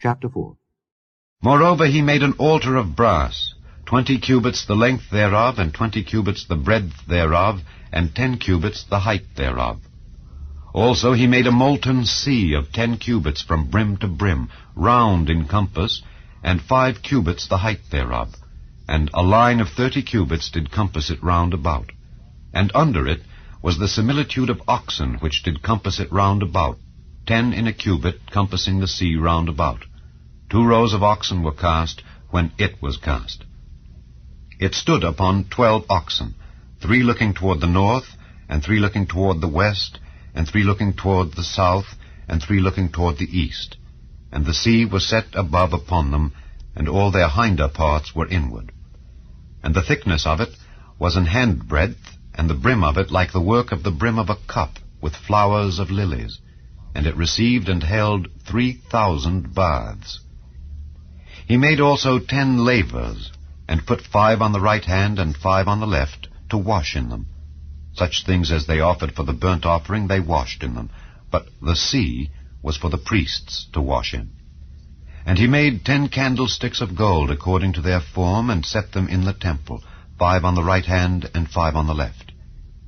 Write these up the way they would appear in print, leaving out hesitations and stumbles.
Chapter 4. Moreover he made an altar of brass, 20 cubits the length thereof, and 20 cubits the breadth thereof, and 10 cubits the height thereof. Also he made a molten sea of 10 cubits from brim to brim, round in compass, and 5 cubits the height thereof. And a line of 30 cubits did compass it round about. And under it was the similitude of oxen, which did compass it round about, 10 in a cubit, compassing the sea round about. 2 rows of oxen were cast when it was cast. It stood upon 12 oxen, 3 looking toward the north, and 3 looking toward the west, and 3 looking toward the south, and 3 looking toward the east. And the sea was set above upon them, and all their hinder parts were inward. And the thickness of it was an handbreadth, and the brim of it like the work of the brim of a cup, with flowers of lilies. And it received and held 3,000 baths. He made also 10 lavers, and put 5 on the right hand and 5 on the left, to wash in them. Such things as they offered for the burnt offering they washed in them, but the sea was for the priests to wash in. And he made 10 candlesticks of gold according to their form, and set them in the temple, 5 on the right hand and 5 on the left.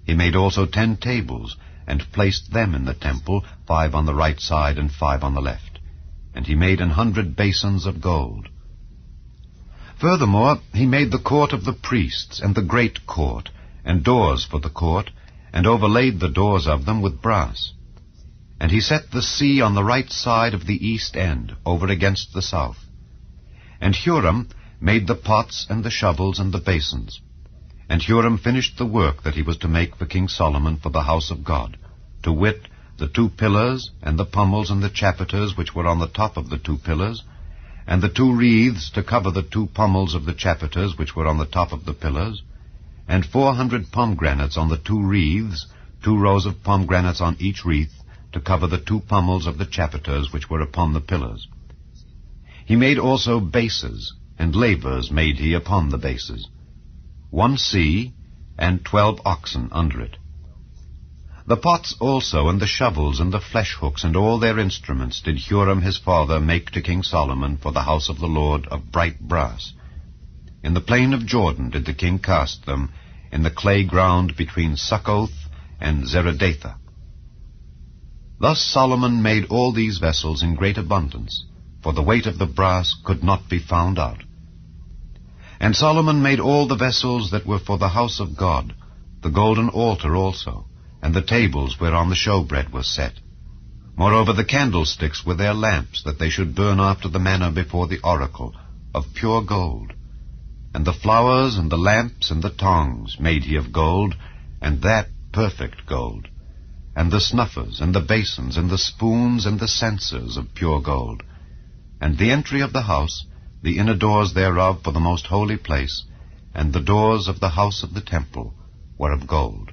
He made also 10 tables, and placed them in the temple, 5 on the right side and 5 on the left. And he made 100 basins of gold. Furthermore, he made the court of the priests, and the great court, and doors for the court, and overlaid the doors of them with brass. And he set the sea on the right side of the east end, over against the south. And Huram made the pots and the shovels and the basins. And Huram finished the work that he was to make for King Solomon for the house of God, to wit, the 2 pillars, and the pommels and the chapiters which were on the top of the 2 pillars, and the 2 wreaths to cover the 2 pommels of the chapiters which were on the top of the pillars, and 400 pomegranates on the 2 wreaths, 2 rows of pomegranates on each wreath, to cover the 2 pommels of the chapiters which were upon the pillars. He made also bases, and lavers made he upon the bases. 1 sea, and 12 oxen under it. The pots also, and the shovels, and the flesh hooks, and all their instruments did Huram his father make to King Solomon for the house of the Lord of bright brass. In the plain of Jordan did the king cast them, in the clay ground between Succoth and Zeredathah. Thus Solomon made all these vessels in great abundance, for the weight of the brass could not be found out. And Solomon made all the vessels that were for the house of God, the golden altar also, and the tables whereon the showbread was set. Moreover the candlesticks were their lamps, that they should burn after the manner before the oracle, of pure gold. And the flowers and the lamps and the tongs made he of gold, and that perfect gold. And the snuffers and the basins and the spoons and the censers of pure gold. And the entry of the house, the inner doors thereof for the most holy place, and the doors of the house of the temple were of gold.